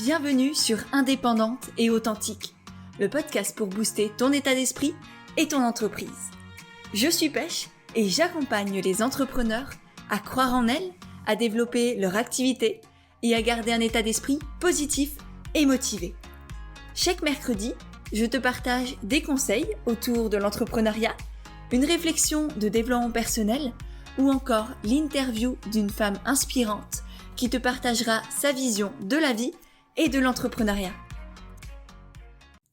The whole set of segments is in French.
Bienvenue sur Indépendante et Authentique, le podcast pour booster ton état d'esprit et ton entreprise. Je suis Pêche et j'accompagne les entrepreneurs à croire en elles, à développer leur activité et à garder un état d'esprit positif et motivé. Chaque mercredi, je te partage des conseils autour de l'entrepreneuriat, une réflexion de développement personnel ou encore l'interview d'une femme inspirante qui te partagera sa vision de la vie et de l'entrepreneuriat.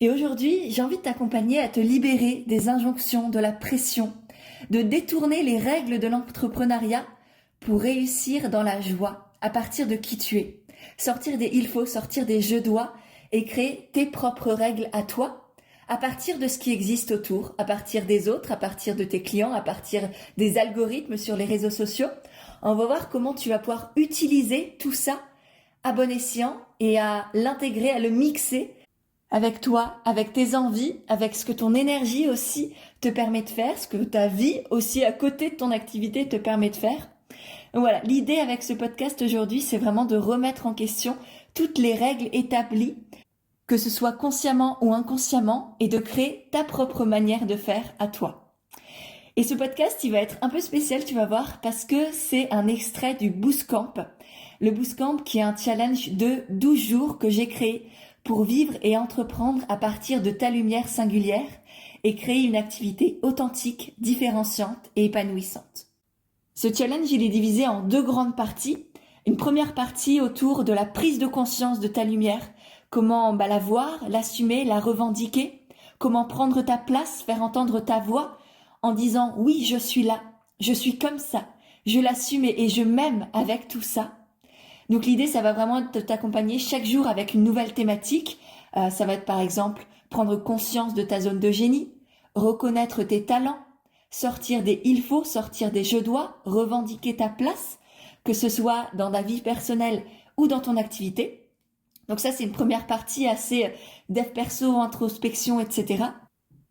Et aujourd'hui, j'ai envie de t'accompagner à te libérer des injonctions, de la pression, de détourner les règles de l'entrepreneuriat pour réussir dans la joie, à partir de qui tu es. Sortir des il faut, sortir des je dois et créer tes propres règles à toi, à partir de ce qui existe autour, à partir des autres, à partir de tes clients, à partir des algorithmes sur les réseaux sociaux. On va voir comment tu vas pouvoir utiliser tout ça à bon escient et à l'intégrer, à le mixer avec toi, avec tes envies, avec ce que ton énergie aussi te permet de faire, ce que ta vie aussi à côté de ton activité te permet de faire. Donc voilà, l'idée avec ce podcast aujourd'hui, c'est vraiment de remettre en question toutes les règles établies, que ce soit consciemment ou inconsciemment, et de créer ta propre manière de faire à toi. Et ce podcast, il va être un peu spécial, tu vas voir, parce que c'est un extrait du Bootcamp. Le Bootcamp qui est un challenge de 12 jours que j'ai créé pour vivre et entreprendre à partir de ta lumière singulière et créer une activité authentique, différenciante et épanouissante. Ce challenge, il est divisé en deux grandes parties. Une première partie autour de la prise de conscience de ta lumière, comment la voir, l'assumer, la revendiquer, comment prendre ta place, faire entendre ta voix en disant « oui, je suis là, je suis comme ça, je l'assume et je m'aime avec tout ça ». Donc l'idée, ça va vraiment être de t'accompagner chaque jour avec une nouvelle thématique. Ça va être par exemple prendre conscience de ta zone de génie, reconnaître tes talents, sortir des il faut, sortir des je dois, revendiquer ta place, que ce soit dans ta vie personnelle ou dans ton activité. Donc ça, c'est une première partie assez dev perso, introspection, etc.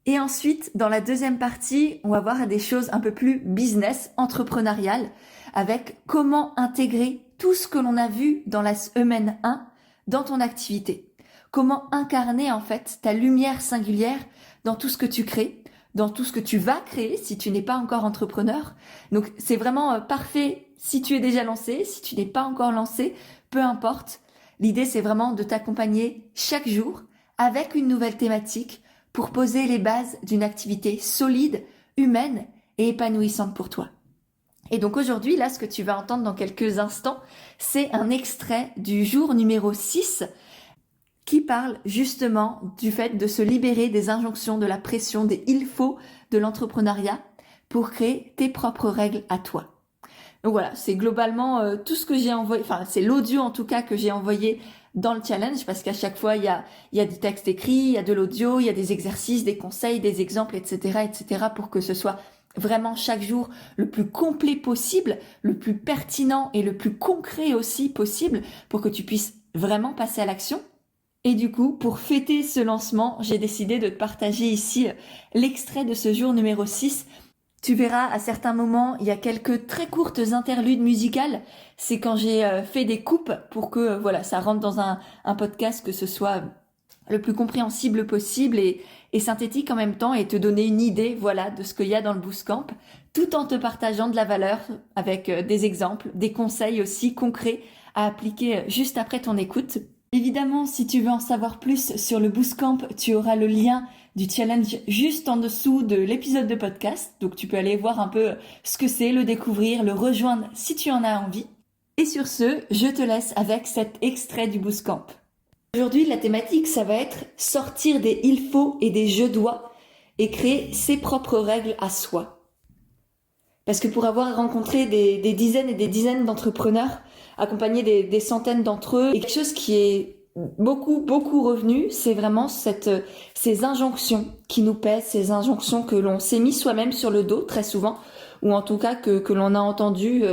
Et ensuite, dans la deuxième partie, on va voir des choses un peu plus business, entrepreneuriales, avec comment intégrer tout ce que l'on a vu dans la semaine 1 dans ton activité. Comment incarner en fait ta lumière singulière dans tout ce que tu crées, dans tout ce que tu vas créer si tu n'es pas encore entrepreneur. Donc c'est vraiment parfait si tu es déjà lancé, si tu n'es pas encore lancé, peu importe. L'idée c'est vraiment de t'accompagner chaque jour avec une nouvelle thématique pour poser les bases d'une activité solide, humaine et épanouissante pour toi. Et donc aujourd'hui, là, ce que tu vas entendre dans quelques instants, c'est un extrait du jour numéro 6 qui parle justement du fait de se libérer des injonctions, de la pression, des il faut de l'entrepreneuriat pour créer tes propres règles à toi. Donc voilà, c'est globalement tout ce que j'ai envoyé, enfin c'est l'audio en tout cas que j'ai envoyé dans le challenge, parce qu'à chaque fois il y a du texte écrit, il y a de l'audio, il y a des exercices, des conseils, des exemples, etc. pour que ce soit vraiment chaque jour le plus complet possible, le plus pertinent et le plus concret aussi possible pour que tu puisses vraiment passer à l'action. Et du coup, pour fêter ce lancement, j'ai décidé de te partager ici l'extrait de ce jour numéro 6. Tu verras, à certains moments, il y a quelques très courtes interludes musicales. C'est quand j'ai fait des coupes pour que ça rentre dans un podcast, que ce soit le plus compréhensible possible et synthétique en même temps, et te donner une idée de ce qu'il y a dans le Bootcamp, tout en te partageant de la valeur avec des exemples, des conseils aussi concrets à appliquer juste après ton écoute. Évidemment, si tu veux en savoir plus sur le Bootcamp, tu auras le lien du challenge juste en dessous de l'épisode de podcast. Donc tu peux aller voir un peu ce que c'est, le découvrir, le rejoindre si tu en as envie. Et sur ce, je te laisse avec cet extrait du Bootcamp. Aujourd'hui, la thématique, ça va être sortir des il faut et des je dois et créer ses propres règles à soi. Parce que pour avoir rencontré des dizaines et des dizaines d'entrepreneurs, accompagné des centaines d'entre eux, et quelque chose qui est beaucoup revenu, c'est vraiment ces injonctions qui nous pèsent, ces injonctions que l'on s'est mis soi-même sur le dos très souvent, ou en tout cas que l'on a entendu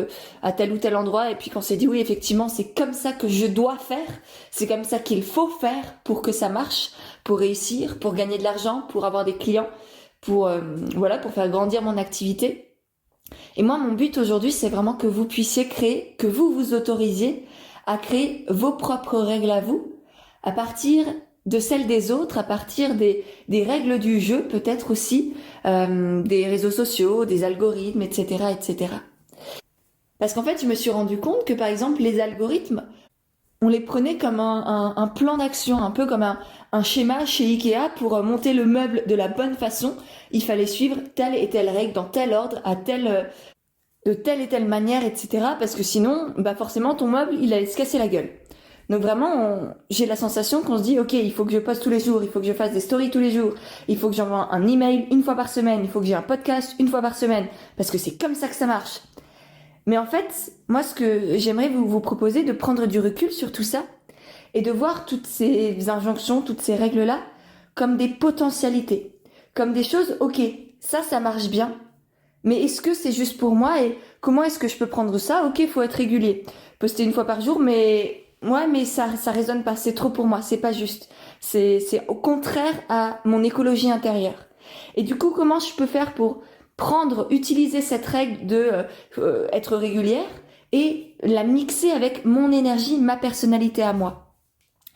à tel ou tel endroit, et puis qu'on s'est dit oui, effectivement, c'est comme ça que je dois faire, c'est comme ça qu'il faut faire pour que ça marche, pour réussir, pour gagner de l'argent, pour avoir des clients, pour faire grandir mon activité. Et moi, mon but aujourd'hui, c'est vraiment que vous puissiez créer, que vous vous autorisiez à créer vos propres règles à vous, à partir de celles des autres, à partir des règles du jeu, peut-être aussi, des réseaux sociaux, des algorithmes, etc., etc. Parce qu'en fait, je me suis rendu compte que, par exemple, les algorithmes, on les prenait comme un plan d'action, un peu comme un schéma chez Ikea pour monter le meuble de la bonne façon. Il fallait suivre telle et telle règle, dans tel ordre, de telle et telle manière, etc. Parce que sinon, forcément, ton meuble, il allait se casser la gueule. Donc vraiment, j'ai la sensation qu'on se dit, ok, il faut que je poste tous les jours, il faut que je fasse des stories tous les jours, il faut que j'envoie un email une fois par semaine, il faut que j'ai un podcast une fois par semaine, parce que c'est comme ça que ça marche. Mais en fait, moi, ce que j'aimerais vous proposer, de prendre du recul sur tout ça et de voir toutes ces injonctions, toutes ces règles-là comme des potentialités, comme des choses, ok, ça marche bien, mais est-ce que c'est juste pour moi et comment est-ce que je peux prendre ça? Ok, faut être régulier, poster une fois par jour, mais ça résonne pas, c'est trop pour moi, c'est pas juste. C'est au contraire à mon écologie intérieure. Et du coup, comment je peux faire pour utiliser cette règle de être régulière et la mixer avec mon énergie, ma personnalité à moi.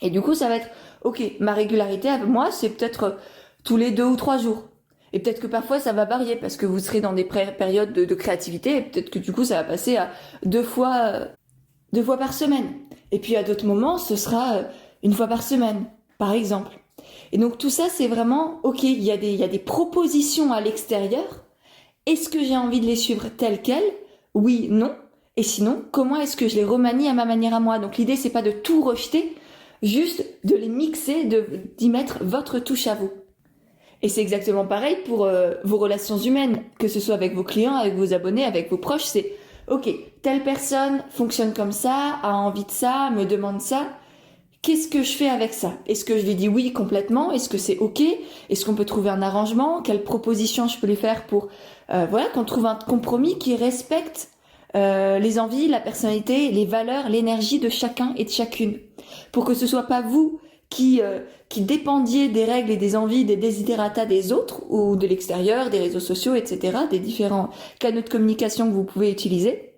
Et du coup, ça va être, ok, ma régularité avec moi, c'est peut-être tous les 2 ou 3 jours. Et peut-être que parfois, ça va varier parce que vous serez dans des périodes de créativité et peut-être que du coup, ça va passer à 2 fois par semaine. Et puis à d'autres moments, ce sera 1 fois par semaine, par exemple. Et donc tout ça, c'est vraiment, ok, il y a des propositions à l'extérieur. Est-ce que j'ai envie de les suivre telles quelles? Oui, non. Et sinon, comment est-ce que je les remanie à ma manière à moi? Donc l'idée, c'est pas de tout rejeter, juste de les mixer, d'y mettre votre touche à vous. Et c'est exactement pareil pour vos relations humaines, que ce soit avec vos clients, avec vos abonnés, avec vos proches. C'est, ok, telle personne fonctionne comme ça, a envie de ça, me demande ça. Qu'est-ce que je fais avec ça? Est-ce que je lui dis oui complètement? Est-ce que c'est ok? Est-ce qu'on peut trouver un arrangement? Quelle proposition je peux lui faire pour qu'on trouve un compromis qui respecte les envies, la personnalité, les valeurs, l'énergie de chacun et de chacune, pour que ce soit pas vous qui dépendiez des règles et des envies, des desiderata des autres ou de l'extérieur, des réseaux sociaux, etc., des différents canaux de communication que vous pouvez utiliser,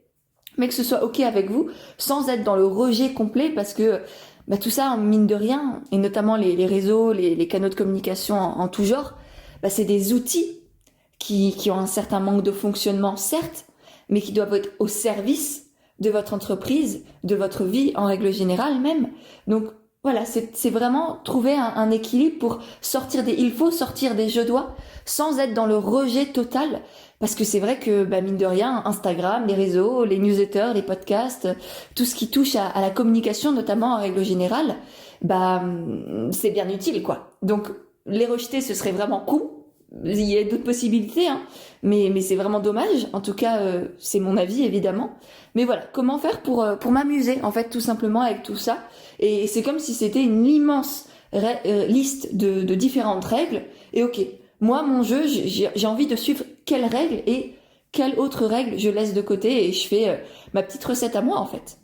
mais que ce soit ok avec vous, sans être dans le rejet complet, parce que tout ça, mine de rien, et notamment les réseaux, les canaux de communication en tout genre, c'est des outils qui ont un certain manque de fonctionnement, certes, mais qui doivent être au service de votre entreprise, de votre vie en règle générale même. Donc voilà, c'est vraiment trouver un équilibre pour sortir il faut sortir des je dois sans être dans le rejet total. Parce que c'est vrai que, mine de rien, Instagram, les réseaux, les newsletters, les podcasts, tout ce qui touche à la communication, notamment en règle générale, c'est bien utile, quoi. Donc, les rejeter, ce serait vraiment con. Il y a d'autres possibilités, hein. Mais c'est vraiment dommage. En tout cas, c'est mon avis, évidemment. Mais voilà, comment faire pour m'amuser, en fait, tout simplement avec tout ça. Et c'est comme si c'était une immense liste de différentes règles. Et ok, moi, mon jeu, j'ai envie de suivre quelles règles et quelles autres règles je laisse de côté et je fais ma petite recette à moi, en fait.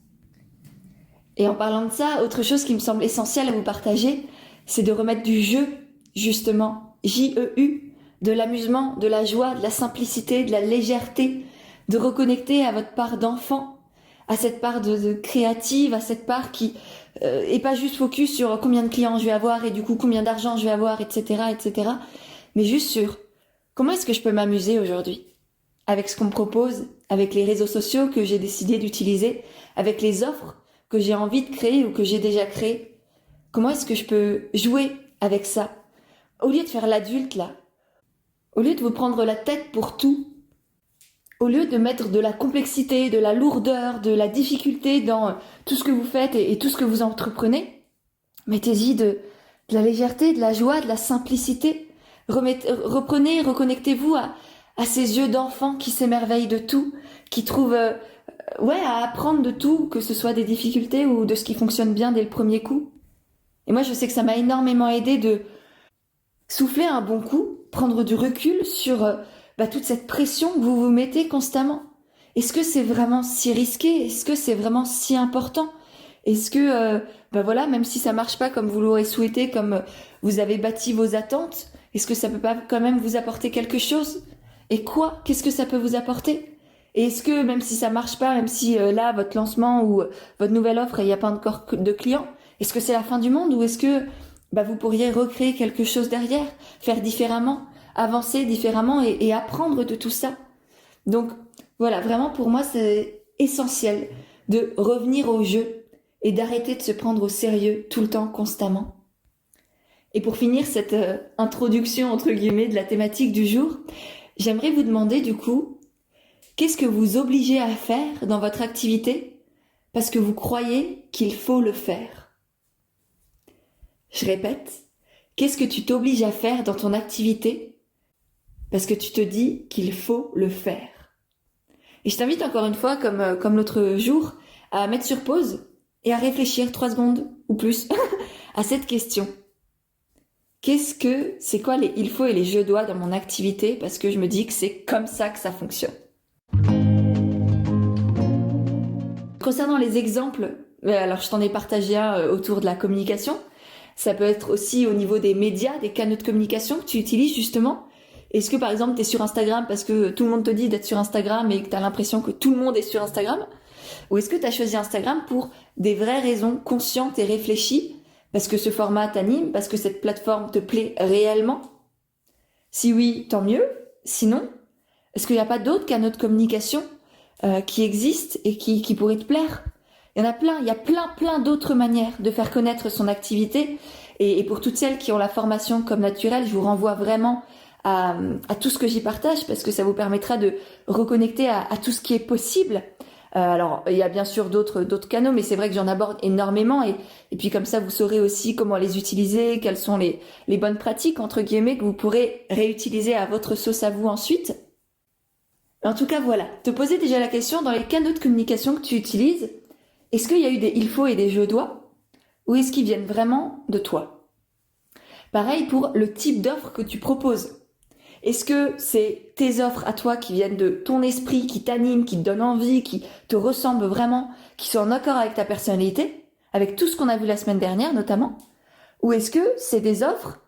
Et en parlant de ça, autre chose qui me semble essentielle à vous partager, c'est de remettre du jeu, justement, J-E-U, de l'amusement, de la joie, de la simplicité, de la légèreté, de reconnecter à votre part d'enfant, à cette part de créative, à cette part qui est pas juste focus sur combien de clients je vais avoir et du coup combien d'argent je vais avoir, etc., etc., mais juste sur comment est-ce que je peux m'amuser aujourd'hui avec ce qu'on me propose, avec les réseaux sociaux que j'ai décidé d'utiliser, avec les offres que j'ai envie de créer ou que j'ai déjà créées. Comment est-ce que je peux jouer avec ça? Au lieu de faire l'adulte là, au lieu de vous prendre la tête pour tout, au lieu de mettre de la complexité, de la lourdeur, de la difficulté dans tout ce que vous faites et tout ce que vous entreprenez, mettez-y de la légèreté, de la joie, de la simplicité. Reprenez, reconnectez-vous à ces yeux d'enfant qui s'émerveillent de tout, qui trouvent à apprendre de tout, que ce soit des difficultés ou de ce qui fonctionne bien dès le premier coup. Et moi, je sais que ça m'a énormément aidé de souffler un bon coup, prendre du recul sur toute cette pression que vous vous mettez constamment. Est-ce que c'est vraiment si risqué? Est-ce que c'est vraiment si important? Est-ce que, même si ça marche pas comme vous l'aurez souhaité, comme vous avez bâti vos attentes, est-ce que ça peut pas quand même vous apporter quelque chose? Et quoi? Qu'est-ce que ça peut vous apporter? Et est-ce que même si ça marche pas, même si là, votre lancement ou votre nouvelle offre, il n'y a pas encore de clients, Est-ce que c'est la fin du monde ou est-ce que vous pourriez recréer quelque chose derrière, faire différemment, avancer différemment et apprendre de tout ça. Donc voilà, vraiment pour moi c'est essentiel de revenir au jeu et d'arrêter de se prendre au sérieux tout le temps, constamment. Et pour finir cette introduction entre guillemets de la thématique du jour, j'aimerais vous demander du coup, qu'est-ce que vous obligez à faire dans votre activité parce que vous croyez qu'il faut le faire? Je répète, qu'est-ce que tu t'obliges à faire dans ton activité parce que tu te dis qu'il faut le faire? Et je t'invite encore une fois, comme l'autre jour, à mettre sur pause et à réfléchir 3 secondes ou plus à cette question. C'est quoi les il faut et les je dois dans mon activité parce que je me dis que c'est comme ça que ça fonctionne. Concernant les exemples, alors je t'en ai partagé un autour de la communication. Ça peut être aussi au niveau des médias, des canaux de communication que tu utilises justement. Est-ce que par exemple tu es sur Instagram parce que tout le monde te dit d'être sur Instagram et que tu as l'impression que tout le monde est sur Instagram? Ou est-ce que tu as choisi Instagram pour des vraies raisons conscientes et réfléchies parce que ce format t'anime, parce que cette plateforme te plaît réellement? Si oui, tant mieux. Sinon, est-ce qu'il n'y a pas d'autres canaux de communication qui existent et qui pourraient te plaire? Il y en a plein, il y a plein d'autres manières de faire connaître son activité. Et pour toutes celles qui ont la formation comme naturelle, je vous renvoie vraiment à tout ce que j'y partage parce que ça vous permettra de reconnecter à tout ce qui est possible. Alors, il y a bien sûr d'autres canaux, mais c'est vrai que j'en aborde énormément et puis comme ça, vous saurez aussi comment les utiliser, quelles sont les bonnes pratiques, entre guillemets, que vous pourrez réutiliser à votre sauce à vous ensuite. En tout cas, voilà, te poser déjà la question dans les canaux de communication que tu utilises. Est-ce qu'il y a eu des il faut et des je dois ou est-ce qu'ils viennent vraiment de toi? Pareil pour le type d'offre que tu proposes. Est-ce que c'est tes offres à toi qui viennent de ton esprit, qui t'animent, qui te donnent envie, qui te ressemblent vraiment, qui sont en accord avec ta personnalité, avec tout ce qu'on a vu la semaine dernière notamment? Ou est-ce que c'est des offres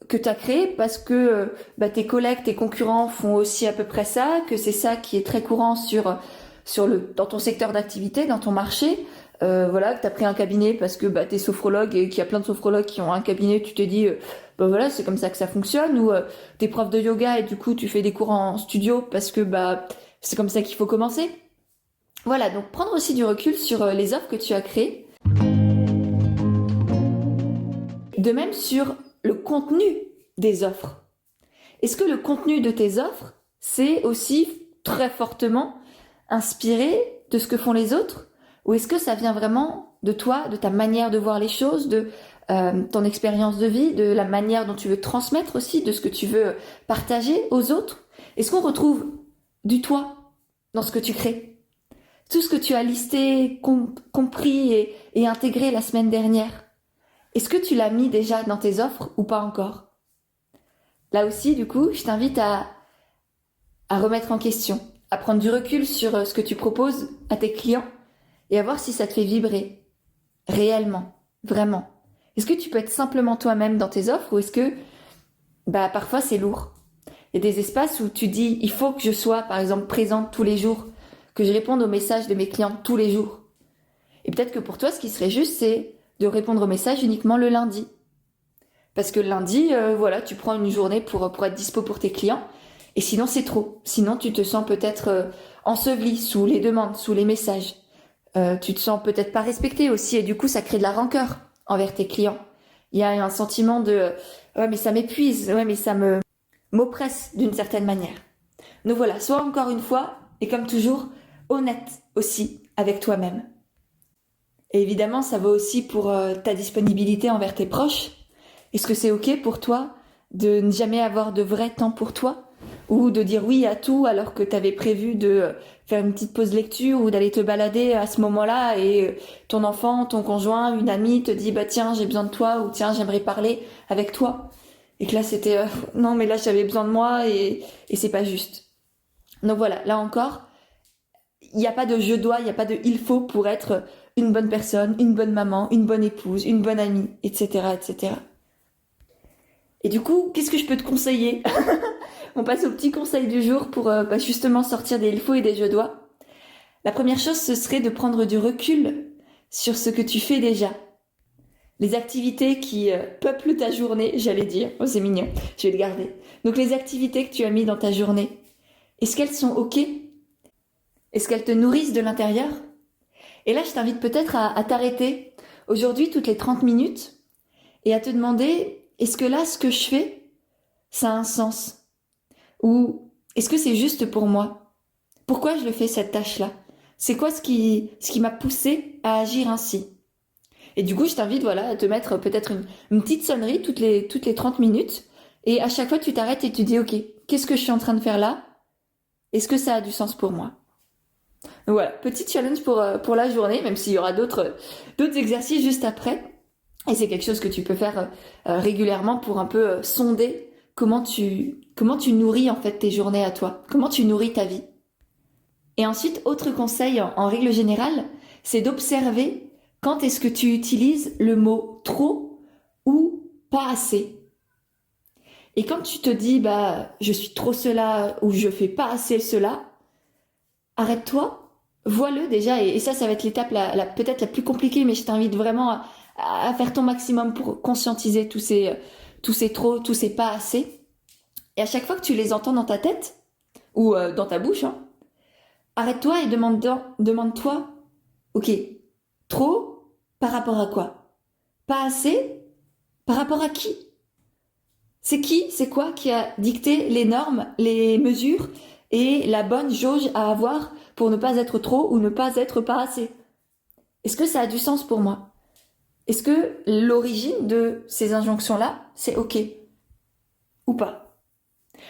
que tu as créées parce que tes collègues, tes concurrents font aussi à peu près ça, que c'est ça qui est très courant dans ton secteur d'activité, dans ton marché, que tu as pris un cabinet parce que tu es sophrologue et qu'il y a plein de sophrologues qui ont un cabinet, tu te dis c'est comme ça que ça fonctionne, ou t'es prof de yoga et du coup tu fais des cours en studio parce que c'est comme ça qu'il faut commencer. Voilà, donc prendre aussi du recul sur les offres que tu as créées. De même sur le contenu des offres. Est-ce que le contenu de tes offres, c'est aussi très fortement inspiré de ce que font les autres? Ou est-ce que ça vient vraiment de toi, de ta manière de voir les choses, de ton expérience de vie, de la manière dont tu veux transmettre aussi, de ce que tu veux partager aux autres? Est-ce qu'on retrouve du toi dans ce que tu crées? Tout ce que tu as listé, compris et intégré la semaine dernière, est-ce que tu l'as mis déjà dans tes offres ou pas encore? Là aussi, du coup, je t'invite à remettre en question, à prendre du recul sur ce que tu proposes à tes clients et à voir si ça te fait vibrer réellement, vraiment. Est-ce que tu peux être simplement toi-même dans tes offres ou est-ce que parfois c'est lourd? Il y a des espaces où tu dis il faut que je sois par exemple présente tous les jours, que je réponde aux messages de mes clients tous les jours. Et peut-être que pour toi ce qui serait juste c'est de répondre aux messages uniquement le lundi. Parce que le lundi, tu prends une journée pour être dispo pour tes clients et sinon c'est trop. Sinon tu te sens peut-être enseveli sous les demandes, sous les messages. Tu te sens peut-être pas respecté aussi et du coup ça crée de la rancœur envers tes clients. Il y a un sentiment de ouais mais ça m'épuise, ouais mais ça m'oppresse d'une certaine manière. Donc voilà, sois encore une fois et comme toujours honnête aussi avec toi-même. Et évidemment ça vaut aussi pour ta disponibilité envers tes proches. Est-ce que c'est ok pour toi de ne jamais avoir de vrai temps pour toi? Ou de dire oui à tout alors que tu avais prévu de faire une petite pause lecture ou d'aller te balader à ce moment-là et ton enfant, ton conjoint, une amie te dit tiens j'ai besoin de toi ou tiens j'aimerais parler avec toi et que là c'était non mais là j'avais besoin de moi et c'est pas juste. Donc voilà, là encore il n'y a pas de je dois, il n'y a pas de il faut pour être une bonne personne, une bonne maman, une bonne épouse, une bonne amie, etc. Et du coup, qu'est-ce que je peux te conseiller? On passe au petit conseil du jour pour justement sortir des il faut et des je dois. La première chose, ce serait de prendre du recul sur ce que tu fais déjà. les activités qui peuplent ta journée, j'allais dire. Oh, c'est mignon, je vais le garder. Donc les activités que tu as mis dans ta journée, est-ce qu'elles sont OK? Est-ce qu'elles te nourrissent de l'intérieur? Et là, je t'invite peut-être à t'arrêter aujourd'hui toutes les 30 minutes et à te demander, est-ce que là, ce que je fais, ça a un sens? Ou est-ce que c'est juste pour moi? Pourquoi je le fais cette tâche-là? C'est quoi ce qui m'a poussé à agir ainsi? Et du coup, je t'invite voilà, à te mettre peut-être une petite sonnerie toutes les 30 minutes. Et à chaque fois, tu t'arrêtes et tu dis, OK, qu'est-ce que je suis en train de faire là? Est-ce que ça a du sens pour moi? Donc voilà, petit challenge pour la journée, même s'il y aura d'autres exercices juste après. Et c'est quelque chose que tu peux faire régulièrement pour un peu sonder comment tu nourris en fait tes journées à toi, comment tu nourris ta vie. Et ensuite, autre conseil en règle générale, c'est d'observer quand est-ce que tu utilises le mot trop ou pas assez. Et quand tu te dis je suis trop cela ou je fais pas assez cela, arrête-toi, vois-le déjà et ça va être l'étape peut-être la plus compliquée, mais je t'invite vraiment à faire ton maximum pour conscientiser tous ces trop, tous ces pas assez. Et à chaque fois que tu les entends dans ta tête ou dans ta bouche, arrête-toi et demande-toi, OK, trop par rapport à quoi? Pas assez par rapport à qui? C'est quoi qui a dicté les normes, les mesures et la bonne jauge à avoir pour ne pas être trop ou ne pas être pas assez? Est-ce que ça a du sens pour moi? Est-ce que l'origine de ces injonctions-là, c'est OK ou pas?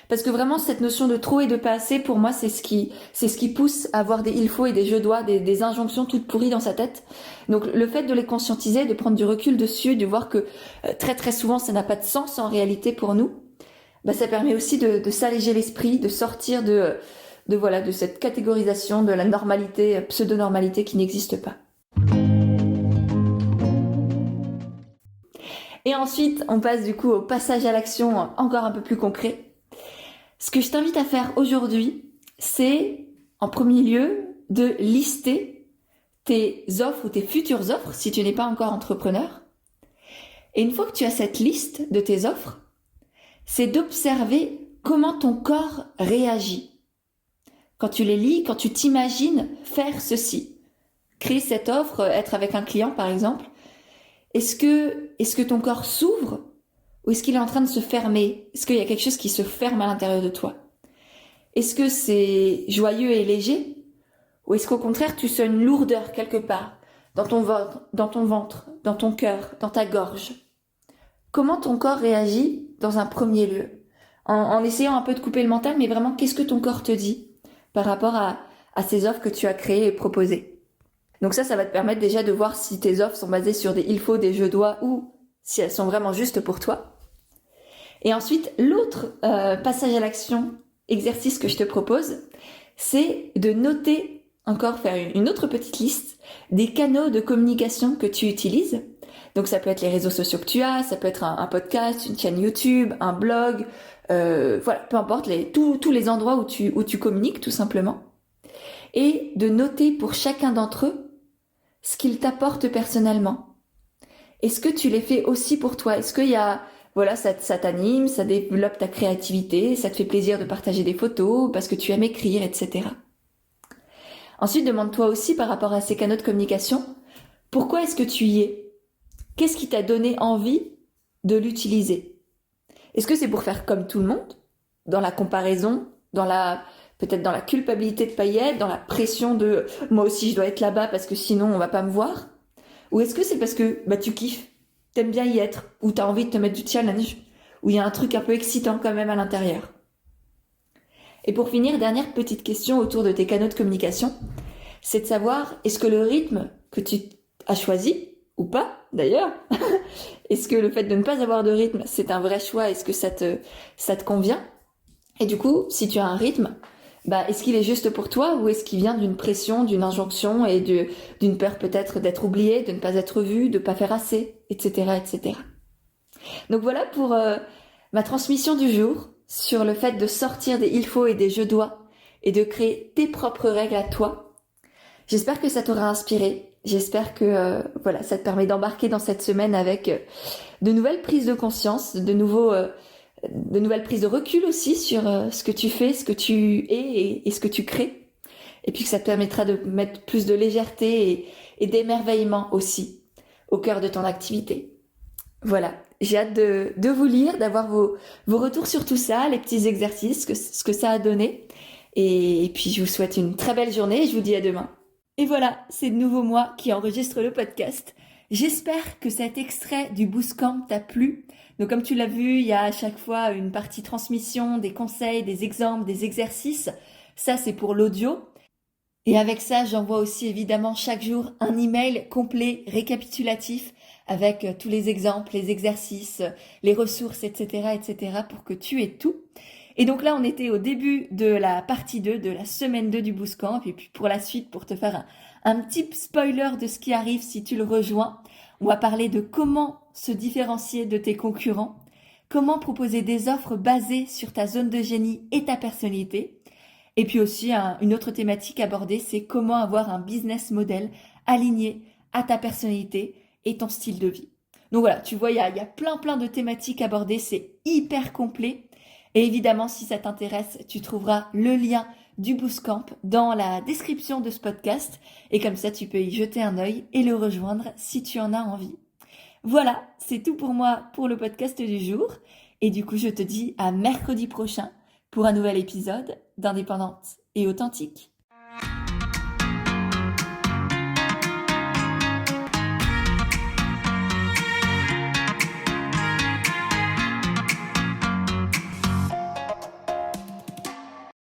Parce que vraiment, cette notion de trop et de pas assez, pour moi, c'est ce qui pousse à avoir des il faut et des je dois, des injonctions toutes pourries dans sa tête. Donc, le fait de les conscientiser, de prendre du recul dessus, de voir que très très souvent, ça n'a pas de sens en réalité pour nous, ça permet aussi de s'alléger l'esprit, de sortir de cette catégorisation de la normalité, pseudo-normalité qui n'existe pas. Et ensuite, on passe du coup au passage à l'action encore un peu plus concret. Ce que je t'invite à faire aujourd'hui, c'est en premier lieu de lister tes offres ou tes futures offres si tu n'es pas encore entrepreneur. Et une fois que tu as cette liste de tes offres, c'est d'observer comment ton corps réagit. Quand tu les lis, quand tu t'imagines faire ceci, créer cette offre, être avec un client par exemple, est-ce que ton corps s'ouvre ou est-ce qu'il est en train de se fermer? Est-ce qu'il y a quelque chose qui se ferme à l'intérieur de toi? Est-ce que c'est joyeux et léger? Ou est-ce qu'au contraire, tu sens une lourdeur quelque part, dans ton ventre, dans ton cœur, dans ta gorge? Comment ton corps réagit dans un premier lieu? En essayant un peu de couper le mental, mais vraiment, qu'est-ce que ton corps te dit par rapport à ces offres que tu as créées et proposées? Donc ça va te permettre déjà de voir si tes offres sont basées sur des il faut, des je dois, ou si elles sont vraiment justes pour toi. Et ensuite, l'autre passage à l'action, exercice que je te propose, c'est de noter, encore faire une autre petite liste, des canaux de communication que tu utilises. Donc ça peut être les réseaux sociaux que tu as, ça peut être un podcast, une chaîne YouTube, un blog, peu importe, tous les endroits où tu communiques tout simplement. Et de noter pour chacun d'entre eux ce qu'ils t'apportent personnellement. Est-ce que tu les fais aussi pour toi? Est-ce qu'il y a ça t'anime, ça développe ta créativité, ça te fait plaisir de partager des photos parce que tu aimes écrire, etc. Ensuite, demande-toi aussi par rapport à ces canaux de communication, pourquoi est-ce que tu y es? Qu'est-ce qui t'a donné envie de l'utiliser? Est-ce que c'est pour faire comme tout le monde, dans la comparaison, peut-être dans la culpabilité de pas y être, dans la pression de moi aussi je dois être là-bas parce que sinon on va pas me voir? Ou est-ce que c'est parce que tu kiffes? T'aimes bien y être, ou t'as envie de te mettre du challenge, où il y a un truc un peu excitant quand même à l'intérieur. Et pour finir, dernière petite question autour de tes canaux de communication, c'est de savoir, est-ce que le rythme que tu as choisi, ou pas d'ailleurs, est-ce que le fait de ne pas avoir de rythme, c'est un vrai choix, est-ce que ça te convient? Et du coup, si tu as un rythme, est-ce qu'il est juste pour toi ou est-ce qu'il vient d'une pression, d'une injonction et d'une peur peut-être d'être oublié, de ne pas être vu, de ne pas faire assez, etc., etc. Donc voilà pour ma transmission du jour sur le fait de sortir des il faut et des je dois et de créer tes propres règles à toi. J'espère que ça t'aura inspiré. J'espère que ça te permet d'embarquer dans cette semaine avec de nouvelles prises de conscience, de nouvelles prises de recul aussi sur ce que tu fais, ce que tu es et ce que tu crées. Et puis que ça te permettra de mettre plus de légèreté et d'émerveillement aussi au cœur de ton activité. Voilà, j'ai hâte de vous lire, d'avoir vos retours sur tout ça, les petits exercices, ce que ça a donné. Et puis je vous souhaite une très belle journée et je vous dis à demain. Et voilà, c'est de nouveau moi qui enregistre le podcast. J'espère que cet extrait du Bootcamp t'a plu. Donc comme tu l'as vu, il y a à chaque fois une partie transmission, des conseils, des exemples, des exercices. Ça, c'est pour l'audio. Et avec ça, j'envoie aussi évidemment chaque jour un email complet, récapitulatif, avec tous les exemples, les exercices, les ressources, etc., etc., pour que tu aies tout. Et donc là, on était au début de la partie 2, de la semaine 2 du Bootcamp. Et puis pour la suite, pour te faire un petit spoiler de ce qui arrive si tu le rejoins, on va parler de comment se différencier de tes concurrents, comment proposer des offres basées sur ta zone de génie et ta personnalité. Et puis aussi, une autre thématique abordée, c'est comment avoir un business model aligné à ta personnalité et ton style de vie. Donc voilà, tu vois, il y a plein de thématiques abordées, c'est hyper complet. Et évidemment, si ça t'intéresse, tu trouveras le lien du Bootcamp dans la description de ce podcast. Et comme ça, tu peux y jeter un œil et le rejoindre si tu en as envie. Voilà, c'est tout pour moi pour le podcast du jour. Et du coup, je te dis à mercredi prochain pour un nouvel épisode d'Indépendante et Authentique.